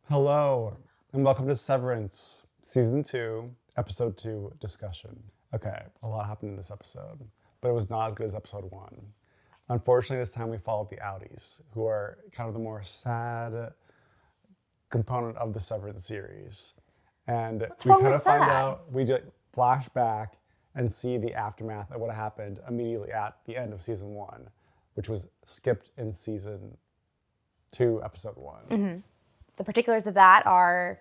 Hello, and welcome to Severance, Season 2, Episode 2 discussion. Okay, a lot happened in this episode, but it was not as good as Episode 1. Unfortunately, this time we followed the Audis, who are kind of the more sad component of the Severance series. And we kind of find out, we just flash back and see the aftermath of what happened immediately at the end of Season 1, which was skipped in Season 2, Episode 1. Mm-hmm. The particulars of that are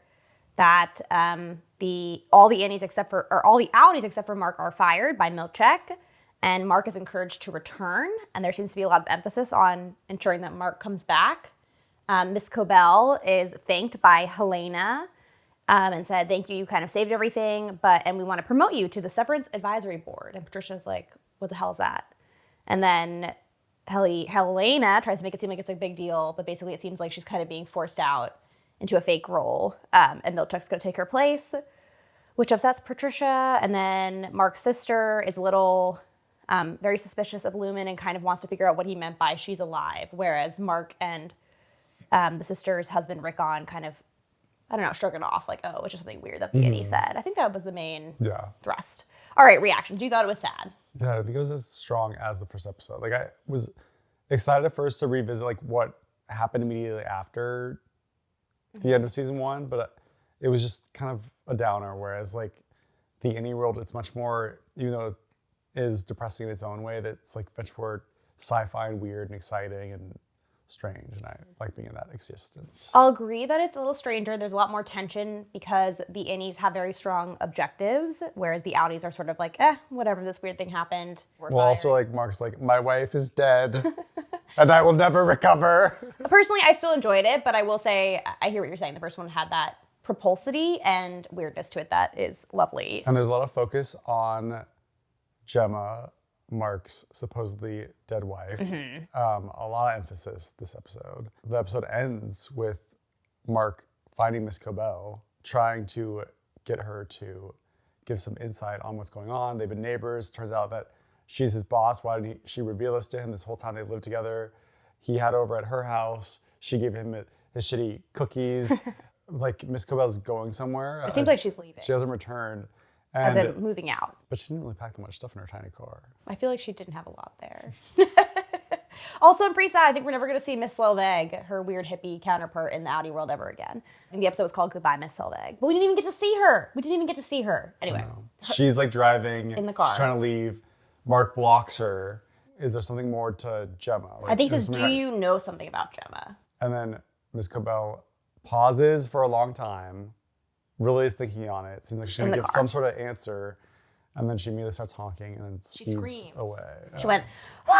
that all the Audis except for Mark are fired by Milchek, and Mark is encouraged to return. And there seems to be a lot of emphasis on ensuring that Mark comes back. Miss Cobell is thanked by Helena and said, "Thank you, you kind of saved everything, and we want to promote you to the Severance Advisory Board." And Patricia's like, "What the hell is that?" And then Helena tries to make it seem like it's a big deal, but basically it seems like she's kind of being forced out into a fake role, and Milchek's going to take her place, which upsets Patricia. And then Mark's sister is a little very suspicious of Lumen and kind of wants to figure out what he meant by "she's alive," whereas Mark and the sister's husband Rickon kind of, I don't know, shrugging off like, oh, it's just something weird that the Annie said. I think that was the main thrust. All right, reactions. You thought it was sad? Yeah, I think it was as strong as the first episode. Like, I was excited at first to revisit like what happened immediately after the end of Season 1, but it was just kind of a downer, whereas like the Annie world, it's much more, even though it is depressing in its own way, that's like much more sci-fi and weird and exciting and strange, and I like being in that existence. I'll agree that it's a little stranger. There's a lot more tension because the Annies have very strong objectives, whereas the Audis are sort of like, whatever, this weird thing happened. Also like Mark's like, my wife is dead and I will never recover. Personally, I still enjoyed it, but I will say, I hear what you're saying. The first one had that propulsity and weirdness to it that is lovely. And there's a lot of focus on Gemma, Mark's supposedly dead wife. A lot of emphasis this episode. The episode ends with Mark finding Miss Cobell, trying to get her to give some insight on what's going on. They've been neighbors. Turns out that she's his boss. Why didn't she reveal this to him this whole time they lived together? He had over at her house. She gave him his shitty cookies. Like, Miss Cobell's going somewhere. It seems like she's leaving. She hasn't returned. As in moving out. But she didn't really pack that much stuff in her tiny car. I feel like she didn't have a lot there. Also, I'm pretty sad. I think we're never going to see Miss Selvig, her weird hippie counterpart in the Audi world, ever again. And the episode was called Goodbye, Miss Selvig. But we didn't even get to see her. Anyway. She's like driving. In the car. She's trying to leave. Mark blocks her. Is there something more to Gemma? Like, I think this, do you know something about Gemma? And then Miss Cobell pauses for a long time, really is thinking on it. Seems like she's going to give some sort of answer. And then she immediately starts talking and then speeds away. She went, "Wah!"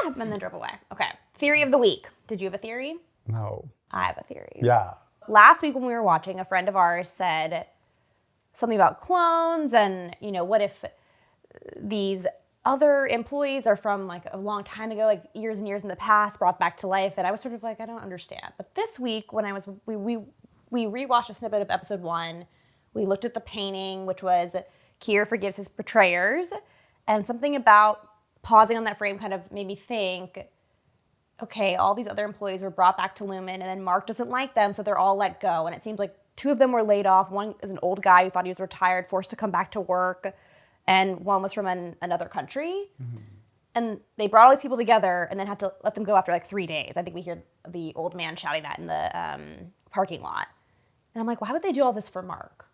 and then drove away. Okay. Theory of the week. Did you have a theory? No. I have a theory. Yeah. Last week when we were watching, a friend of ours said something about clones and, what if these other employees are from like a long time ago, like years and years in the past, brought back to life. And I was sort of like, I don't understand. But this week when we rewatched a snippet of episode 1, we looked at the painting, which was Keir forgives his betrayers, and something about pausing on that frame kind of made me think, okay, all these other employees were brought back to Lumen, and then Mark doesn't like them, so they're all let go. And it seems like 2 of them were laid off. One is an old guy who thought he was retired, forced to come back to work, and one was from another country. And they brought all these people together and then had to let them go after like 3 days. I think we hear the old man shouting that in the parking lot. And I'm like, why would they do all this for Mark?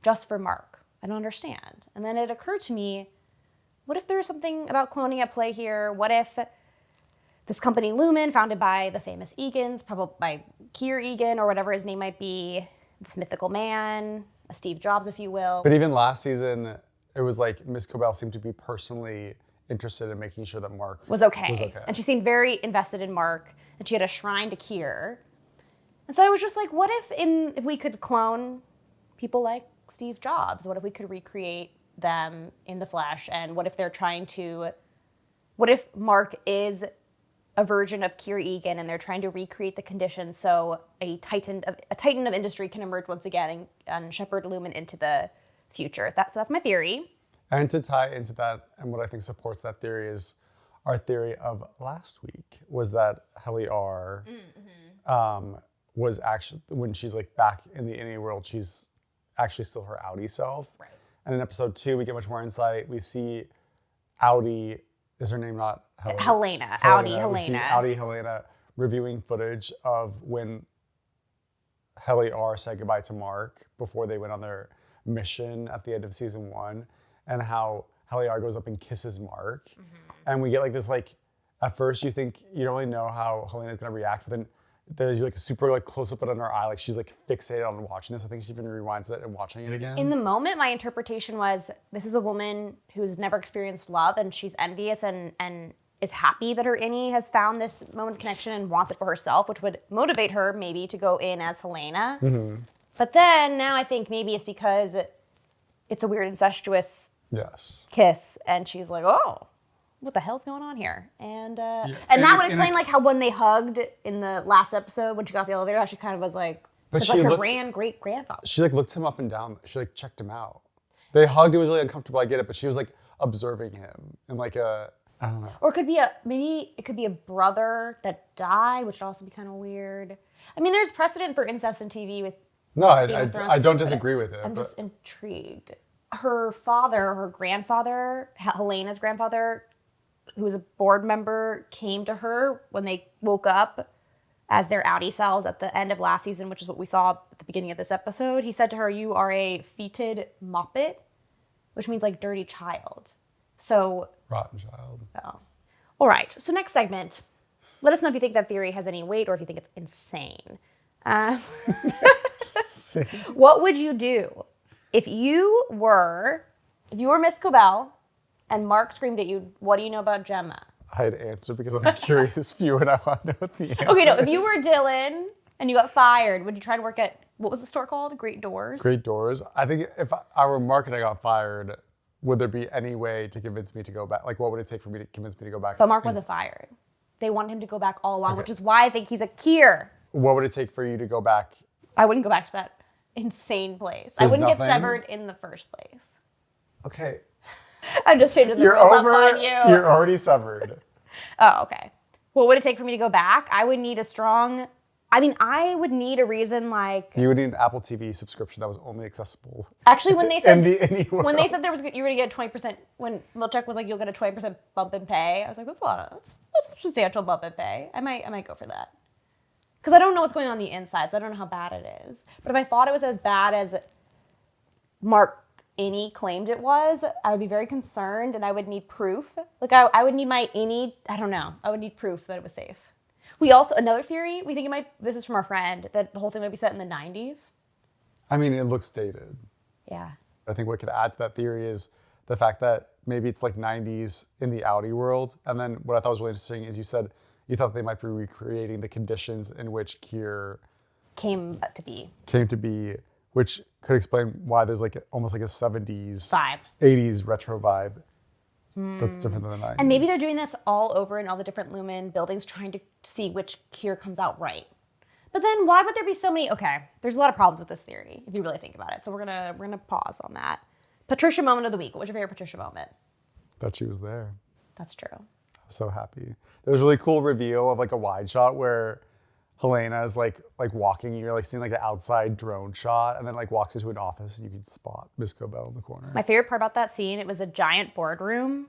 Just for Mark? I don't understand. And then it occurred to me, what if there's something about cloning at play here? What if this company Lumen, founded by the famous Egans, probably by Keir Egan or whatever his name might be, this mythical man, a Steve Jobs, if you will. But even last season, it was like Miss Cobell seemed to be personally interested in making sure that Mark was okay. And she seemed very invested in Mark, and she had a shrine to Keir. And so I was just like, what if we could clone people like Steve Jobs? What if we could recreate them in the flesh? And what if what if Mark is a version of Keir Egan and they're trying to recreate the conditions so a titan of industry can emerge once again and shepherd Lumen into the future? So that's my theory. And to tie into that, and what I think supports that theory is our theory of last week, was that Helly R was actually, when she's like back in the innie world, she's actually still her outie self. Right. And in episode 2, we get much more insight. We see Outie, is her name not Helena. Outie Helena. We see Outie Helena reviewing footage of when Helly R said goodbye to Mark before they went on their mission at the end of season 1, and how Helly R goes up and kisses Mark. And we get like this, like, at first you think you don't really know how Helena's gonna react, but then there's like a super like close up on her eye, like she's like fixated on watching this. I think she even rewinds it and watching it again. In the moment, my interpretation was this is a woman who's never experienced love, and she's envious and is happy that her innie has found this moment of connection and wants it for herself, which would motivate her maybe to go in as Helena. But then now I think maybe it's because it's a weird incestuous kiss, and she's like, oh, what the hell's going on here? And that would explain like how when they hugged in the last episode when she got off the elevator, how she kind of was like, it's like her great grandfather. She like looked him up and down. She like checked him out. They hugged. It was really uncomfortable. I get it, but she was like observing him and like I don't know. Or it could be maybe it could be a brother that died, which would also be kind of weird. I mean, there's precedent for incest in TV with. No, I don't disagree with it. I'm just intrigued. Her father, her grandfather, Helena's grandfather, who was a board member, came to her when they woke up as their outie selves at the end of last season, which is what we saw at the beginning of this episode. He said to her, you are a feted moppet, which means like dirty child. So... rotten child. Oh. All right. So next segment. Let us know if you think that theory has any weight or if you think it's insane. What would you do if you were Miss Cobell and Mark screamed at you, what do you know about Gemma? I'd answer because I'm a curious viewer and I want to know what the answer Okay, no, if you were Dylan and you got fired, would you try to work at, what was the store called? Great Doors? Great Doors. I think if I were Mark and I got fired, would there be any way to convince me to go back? Like, what would it take for me to convince me to go back? But Mark wasn't fired. They wanted him to go back all along, which is why I think he's a Kier. What would it take for you to go back? I wouldn't go back to that insane place. I wouldn't get severed in the first place. Okay. I'm just changing the rules up on you. You're already severed. Oh, okay. What would it take for me to go back? I would need I would need a reason like... You would need an Apple TV subscription that was only accessible. Actually, when they said... when they said you were going to get 20%, when Milchek was like, you'll get a 20% bump in pay, I was like, that's a substantial bump in pay. I might go for that. Because I don't know what's going on the inside, so I don't know how bad it is. But if I thought it was as bad as Mark Innie claimed it was, I would be very concerned and I would need proof. Like I would need my Innie, I don't know. I would need proof that it was safe. We also, another theory, we think this is from our friend, that the whole thing might be set in the 90s. I mean, it looks dated. Yeah. I think what could add to that theory is the fact that maybe it's like 90s in the outie world. And then what I thought was really interesting is you said you thought they might be recreating the conditions in which Kier came to be, which could explain why there's like almost like a 70s vibe, 80s retro vibe that's different than the 90s. And maybe they're doing this all over in all the different Lumen buildings, trying to see which Kier comes out right. But then why would there be so many? Okay, there's a lot of problems with this theory if you really think about it. So we're gonna pause on that. Patricia moment of the week. What was your favorite Patricia moment? That she was there. That's true. I was so happy. There was a really cool reveal of like a wide shot where Helena is like walking, you're like seeing like the outside drone shot, and then like walks into an office and you can spot Miss Cobell in the corner. My favorite part about that scene, it was a giant boardroom,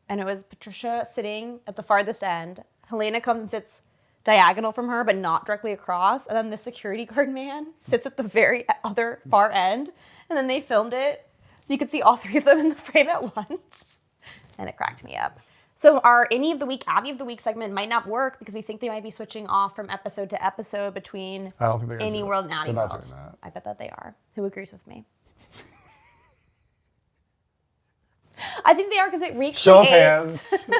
and it was Patricia sitting at the farthest end. Helena comes and sits diagonal from her, but not directly across, and then the security guard man sits at the very other far end, and then they filmed it so you could see all three of them in the frame at once, and it cracked me up. So our Any of the Week, Abby of the Week segment might not work because we think they might be switching off from episode to episode between Any World and Outie World. I bet that they are. Who agrees with me? I think they are because it recreates... Show of hands.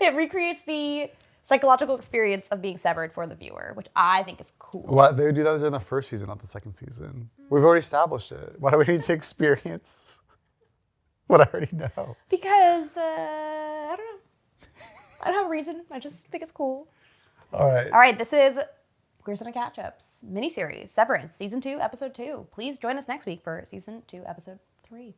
It recreates the psychological experience of being severed for the viewer, which I think is cool. What? They would do that during the first season, not the second season. We've already established it. Why do we need to experience what I already know? Because, I don't know. I don't have a reason. I just think it's cool. All right. This is Queer Cinema Catchup's miniseries, Severance, Season 2, Episode 2. Please join us next week for Season 2, Episode 3.